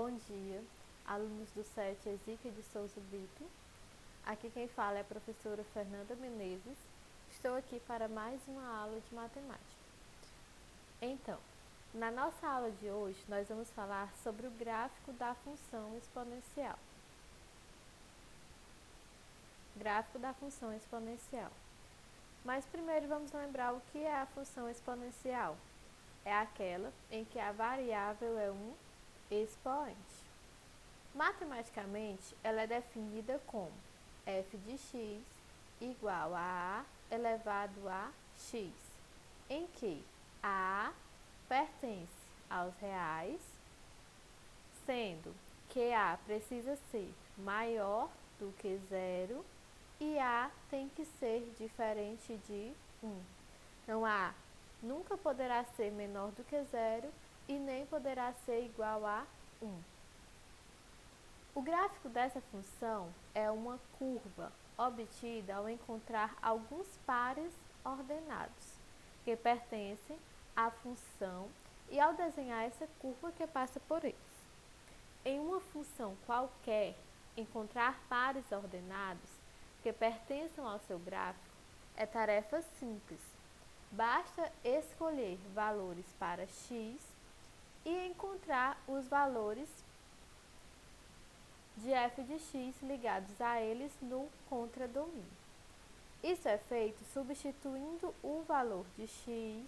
Bom dia, alunos do SET Ezequiel de Souza Brito. Aqui quem fala é a professora Fernanda Menezes. Estou aqui para mais uma aula de matemática. Então, na nossa aula de hoje, nós vamos falar sobre o gráfico da função exponencial. Gráfico da função exponencial. Mas primeiro vamos lembrar o que é a função exponencial. É aquela em que a variável é um expoente. Matematicamente, ela é definida como f de x igual a elevado a x, em que a pertence aos reais, sendo que a precisa ser maior do que zero e a tem que ser diferente de 1. Então, a nunca poderá ser menor do que zero e nem poderá ser igual a 1. O gráfico dessa função é uma curva obtida ao encontrar alguns pares ordenados que pertencem à função e ao desenhar essa curva que passa por eles. Em uma função qualquer, encontrar pares ordenados que pertençam ao seu gráfico é tarefa simples. Basta escolher valores para x e encontrar os valores de f de x ligados a eles no contradomínio. Isso é feito substituindo o valor de x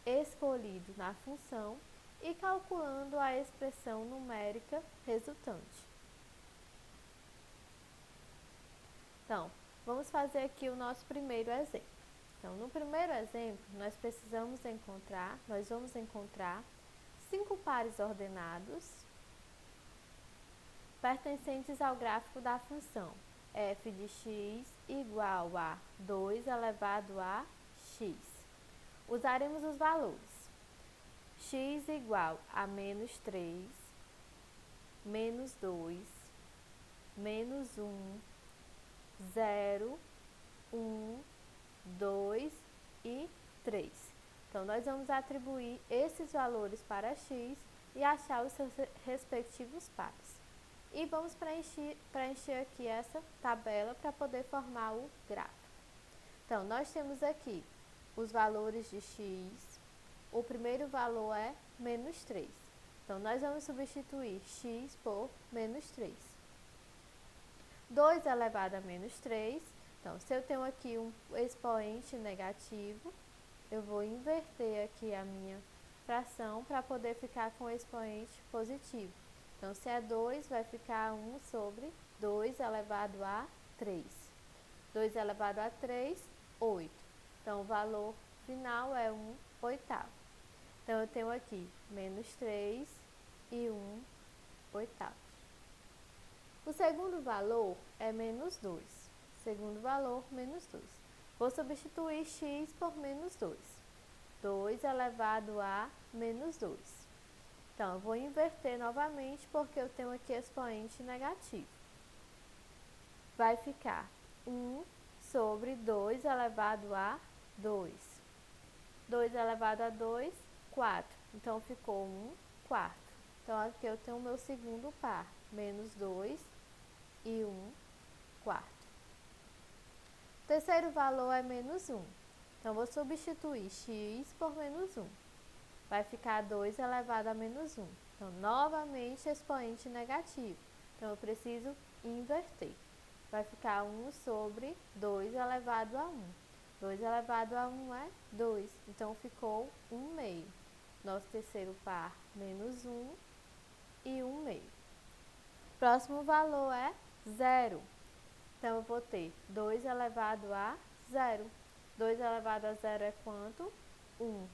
escolhido na função e calculando a expressão numérica resultante. Então, vamos fazer aqui o nosso primeiro exemplo. Então, no primeiro exemplo, nós vamos encontrar 5 pares ordenados pertencentes ao gráfico da função f de x igual a 2 elevado a x. Usaremos os valores x igual a menos 3, menos 2, menos 1, 0, 1, 2 e 3. Então, nós vamos atribuir esses valores para x e achar os seus respectivos pares. E vamos preencher aqui essa tabela para poder formar o gráfico. Então, nós temos aqui os valores de x. O primeiro valor é menos 3. Então, nós vamos substituir x por menos 3. 2 elevado a menos 3. Então, se eu tenho aqui um expoente negativo, eu vou inverter aqui a minha fração para poder ficar com o expoente positivo. Então, se é 2, vai ficar 1 sobre 2 elevado a 3. 2 elevado a 3, 8. Então, o valor final é 1 oitavo. Então, eu tenho aqui menos 3 e 1 oitavo. O segundo valor é menos 2. Segundo valor, menos 2. Vou substituir x por menos 2. 2 elevado a menos 2. Então, eu vou inverter novamente porque eu tenho aqui expoente negativo. Vai ficar 1 sobre 2 elevado a 2. 2 elevado a 2, 4. Então, ficou 1 quarto. Então, aqui eu tenho o meu segundo par, menos 2 e 1 quarto. O terceiro valor é menos 1. Então, vou substituir x por menos 1. Vai ficar 2 elevado a menos 1. Então, novamente, expoente negativo. Então, eu preciso inverter. Vai ficar 1 sobre 2 elevado a 1. 2 elevado a 1 é 2. Então, ficou 1 meio. Nosso terceiro par, menos 1 e 1 meio. Próximo valor é 0. Então, eu vou ter 2 elevado a 0. 2 elevado a 0 é quanto? 1.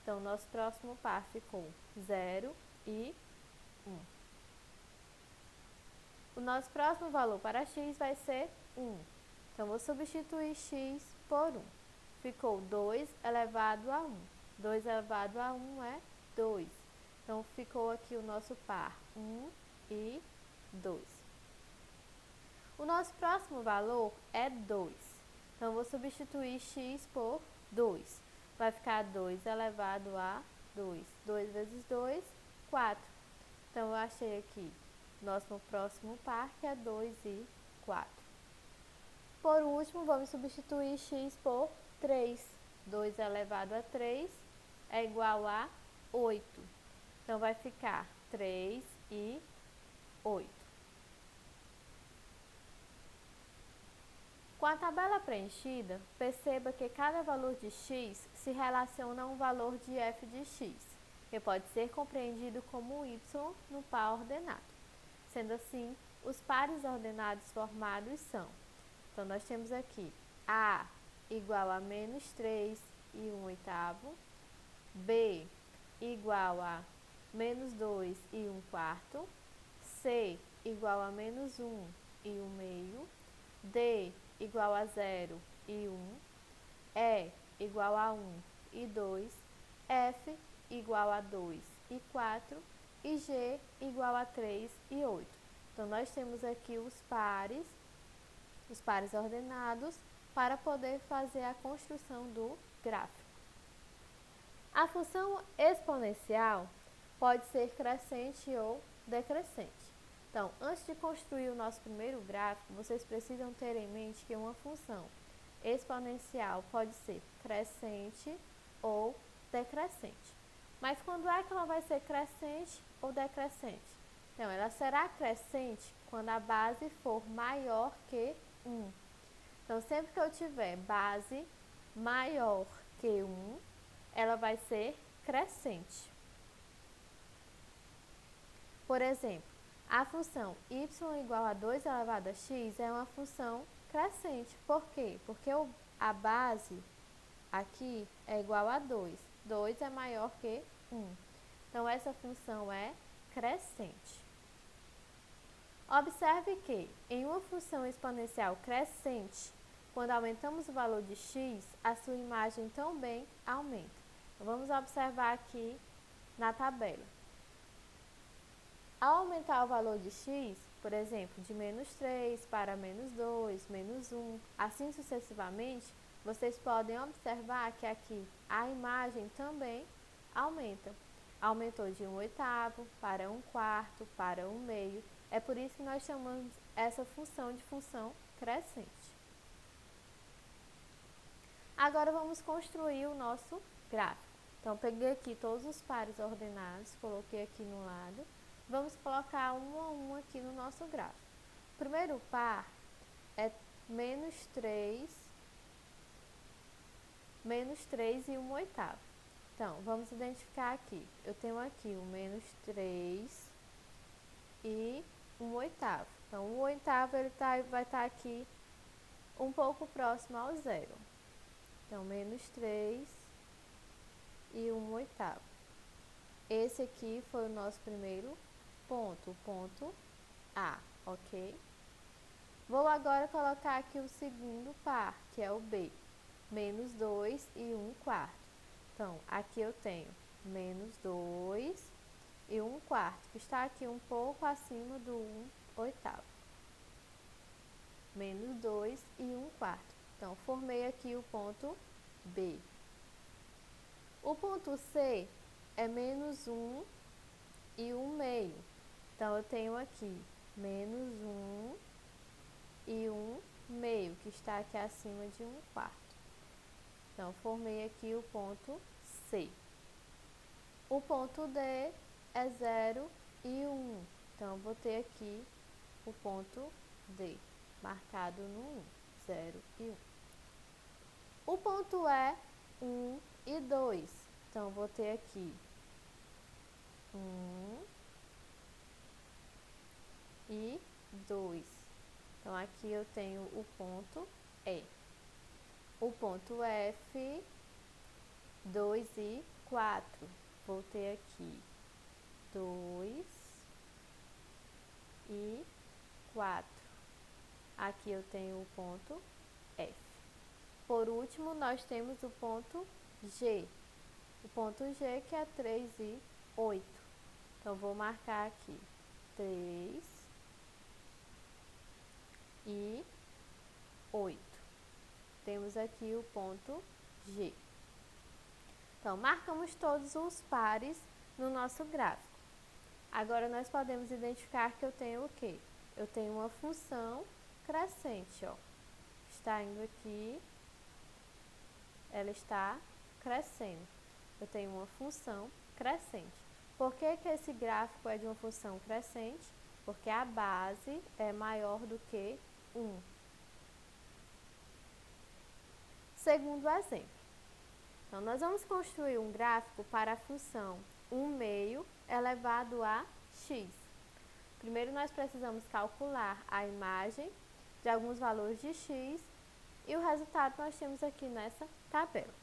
Então, nosso próximo par ficou 0 e 1. O nosso próximo valor para x vai ser 1. Então, vou substituir x por 1. Ficou 2 elevado a 1. 2 elevado a 1 é 2. Então, ficou aqui o nosso par 1 e 2. O nosso próximo valor é 2. Então, vou substituir x por 2. Vai ficar 2 elevado a 2. 2 vezes 2, 4. Então, eu achei aqui nosso próximo par, que é 2 e 4. Por último, vamos substituir x por 3. 2 elevado a 3 é igual a 8. Então, vai ficar 3 e 8. Com a tabela preenchida, perceba que cada valor de x se relaciona a um valor de f de x, que pode ser compreendido como y no par ordenado. Sendo assim, os pares ordenados formados são, então nós temos aqui A igual a menos 3 e 1 oitavo, B igual a menos 2 e 1 quarto, C igual a menos 1 e 1 meio, D igual a 0 e 1, E igual a 1 e 2, F igual a 2 e 4 e G igual a 3 e 8. Então, nós temos aqui os pares ordenados para poder fazer a construção do gráfico. A função exponencial pode ser crescente ou decrescente. Então, antes de construir o nosso primeiro gráfico, vocês precisam ter em mente que uma função exponencial pode ser crescente ou decrescente. Mas quando é que ela vai ser crescente ou decrescente? Então, ela será crescente quando a base for maior que 1. Então, sempre que eu tiver base maior que 1, ela vai ser crescente. Por exemplo, a função y igual a 2 elevado a x é uma função crescente. Por quê? Porque a base aqui é igual a 2. 2 é maior que 1. Então, essa função é crescente. Observe que, em uma função exponencial crescente, quando aumentamos o valor de x, a sua imagem também aumenta. Então, vamos observar aqui na tabela. Ao aumentar o valor de x, por exemplo, de menos 3 para menos 2, menos 1, assim sucessivamente, vocês podem observar que aqui a imagem também aumenta. Aumentou de 1 oitavo para 1 quarto, para 1 meio. É por isso que nós chamamos essa função de função crescente. Agora vamos construir o nosso gráfico. Então, peguei aqui todos os pares ordenados, coloquei aqui no lado. Vamos colocar um a um aqui no nosso gráfico. O primeiro par é menos 3 e 1 oitavo. Então, vamos identificar aqui. Eu tenho aqui o menos 3 e 1 oitavo. Então, o oitavo ele vai estar aqui um pouco próximo ao zero. Então, menos 3 e 1 oitavo. Esse aqui foi o nosso primeiro ponto, o ponto A, ok? Vou agora colocar aqui o segundo par, que é o B, menos 2 e 1 quarto. Então, aqui eu tenho menos 2 e 1 quarto, que está aqui um pouco acima do 1 oitavo. Menos 2 e 1 quarto. Então, formei aqui o ponto B. O ponto C é menos 1 e 1 meio. Então, eu tenho aqui menos 1 e 1 meio, que está aqui acima de 1 quarto. Então, formei aqui o ponto C. O ponto D é 0 e 1. Então, eu vou ter aqui o ponto D, marcado no 1, 0 e 1. O ponto E, 1 e 2. Então, eu vou ter aqui 1 e 2. Então, aqui eu tenho o ponto E. O ponto F, 2 e 4. Vou ter aqui 2 e 4. Aqui eu tenho o ponto F. Por último, nós temos o ponto G. O ponto G que é 3 e 8. Então, vou marcar aqui 3 e 8. Temos aqui o ponto G. Então, marcamos todos os pares no nosso gráfico. Agora, nós podemos identificar que eu tenho o quê? Eu tenho uma função crescente, ó. Está indo aqui, ela está crescendo. Eu tenho uma função crescente. Por que que esse gráfico é de uma função crescente? Porque a base é maior do que 1. Segundo exemplo. Então, nós vamos construir um gráfico para a função 1/2 elevado a x. Primeiro, nós precisamos calcular a imagem de alguns valores de x e o resultado nós temos aqui nessa tabela.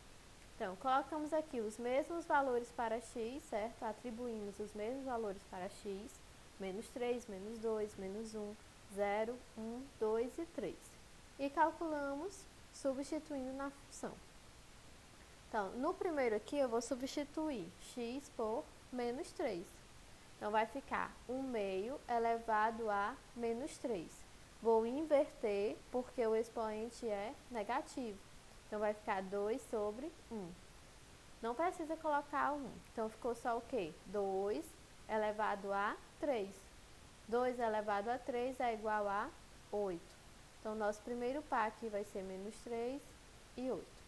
Então, colocamos aqui os mesmos valores para x, certo? Atribuímos os mesmos valores para x, menos 3, menos 2, menos 1, 0, 1, 2 e 3. E calculamos substituindo na função. Então, no primeiro aqui eu vou substituir x por menos 3. Então, vai ficar 1/2 elevado a menos 3. Vou inverter porque o expoente é negativo. Então, vai ficar 2 sobre 1. Não precisa colocar 1. Então, ficou só o quê? 2 elevado a 3. 2 elevado a 3 é igual a 8. Então, nosso primeiro par aqui vai ser menos 3 e 8.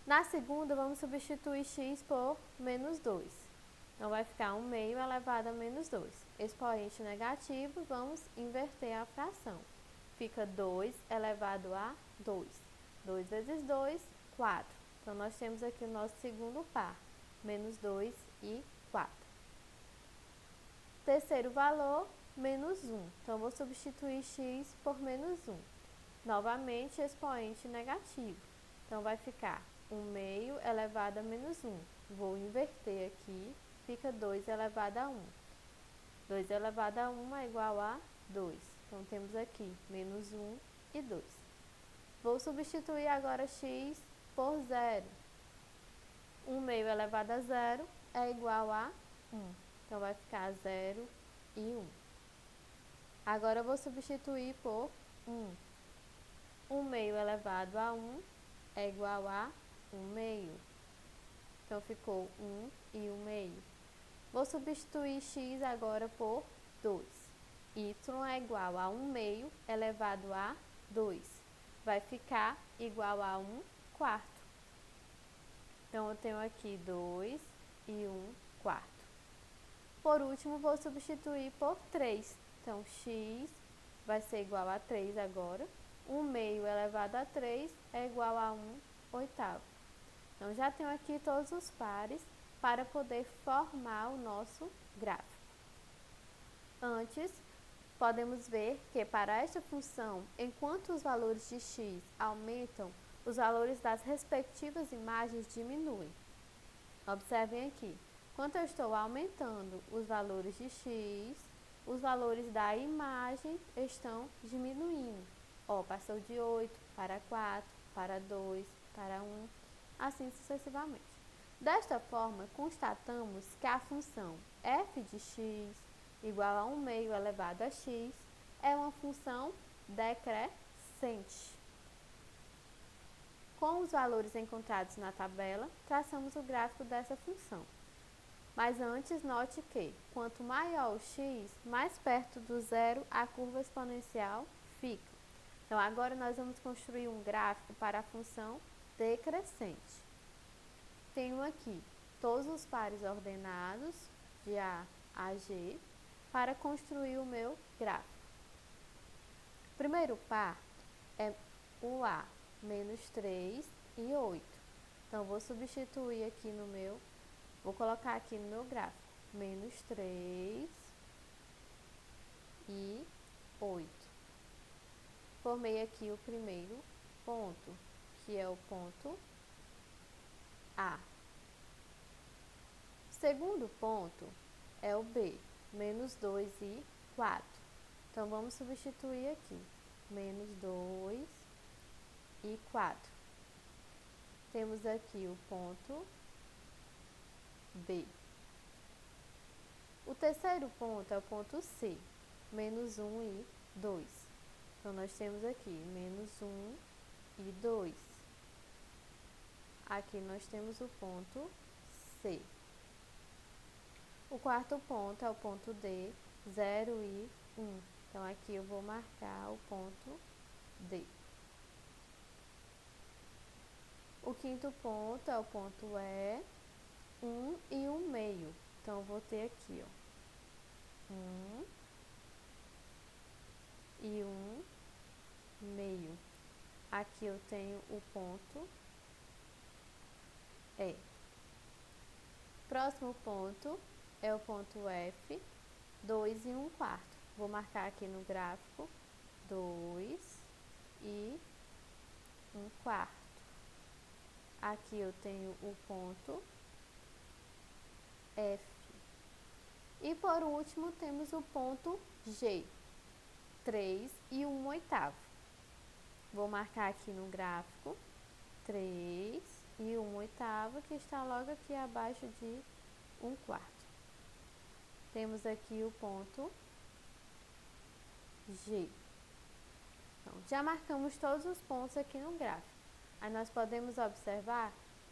Na segunda, vamos substituir x por menos 2. Então, vai ficar 1/2 elevado a menos 2. Expoente negativo, vamos inverter a fração. Fica 2 elevado a 2. 2 vezes 2, 4. Então, nós temos aqui o nosso segundo par, menos 2 e 4. Terceiro valor, menos 1. Então, vou substituir x por menos 1. Novamente, expoente negativo. Então, vai ficar 1/2 elevado a menos 1. Vou inverter aqui, fica 2 elevado a 1. 2 elevado a 1 é igual a 2. Então, temos aqui menos 1 e 2. Vou substituir agora x por 0. 1/2 elevado a 0 é igual a 1. Então, vai ficar 0 e 1. Agora, eu vou substituir por 1. 1/2 elevado a 1 é igual a 1/2. Então, ficou 1 e 1/2. Vou substituir x agora por 2. Y é igual a 1/2 elevado a 2. Vai ficar igual a 1/4. Então, eu tenho aqui 2 e 1/4. Por último, vou substituir por 3. Então, x vai ser igual a 3 agora. 1/2 elevado a 3 é igual a 1/8. Então, já tenho aqui todos os pares para poder formar o nosso gráfico. Antes, podemos ver que para esta função, enquanto os valores de x aumentam, os valores das respectivas imagens diminuem. Observem aqui, quando eu estou aumentando os valores de x, os valores da imagem estão diminuindo. Ó, passou de 8 para 4, para 2, para 1, assim sucessivamente. Desta forma, constatamos que a função f de x igual a 1/2 elevado a x é uma função decrescente. Com os valores encontrados na tabela, traçamos o gráfico dessa função. Mas antes, note que, quanto maior o x, mais perto do zero a curva exponencial fica. Então, agora nós vamos construir um gráfico para a função decrescente. Tenho aqui todos os pares ordenados, de A a G, para construir o meu gráfico. O primeiro par é o A, menos 3 e 8. Então, vou substituir aqui vou colocar aqui no meu gráfico, menos 3 e 8. Formei aqui o primeiro ponto, que é o ponto A. O segundo ponto é o B, menos 2 e 4. Então, vamos substituir aqui, menos 2 e 4. Temos aqui o ponto B. O terceiro ponto é o ponto C, menos 1 e 2. Então, nós temos aqui menos 1 e 2. Aqui nós temos o ponto C. O quarto ponto é o ponto D, 0 e 1. Então, aqui eu vou marcar o ponto D. O quinto ponto é o ponto E, 1 e 1 meio. Então, eu vou ter aqui, ó, 1 e 1 meio. Aqui eu tenho o ponto E. Próximo ponto é o ponto F, 2 e 1 quarto. Vou marcar aqui no gráfico 2 e 1 quarto. Aqui eu tenho o ponto F. E por último temos o ponto G, 3 e 1 oitavo. Vou marcar aqui no gráfico 3 e 1 oitavo, que está logo aqui abaixo de 1 quarto. Temos aqui o ponto G. Então, já marcamos todos os pontos aqui no gráfico. Aí nós podemos observar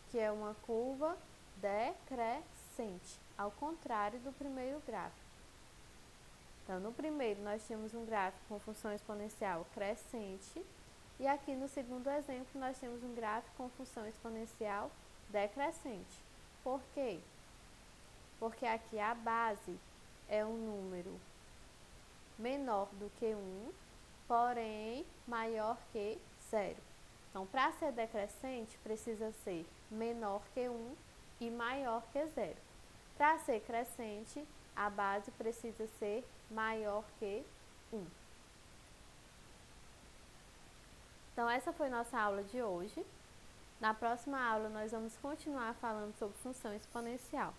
que é uma curva decrescente, ao contrário do primeiro gráfico. Então, no primeiro nós tínhamos um gráfico com função exponencial crescente, e aqui no segundo exemplo nós temos um gráfico com função exponencial decrescente. Por quê? Porque aqui a base é um número menor do que 1, porém maior que 0. Então, para ser decrescente, precisa ser menor que 1 e maior que 0. Para ser crescente, a base precisa ser maior que 1. Então, essa foi nossa aula de hoje. Na próxima aula, nós vamos continuar falando sobre função exponencial.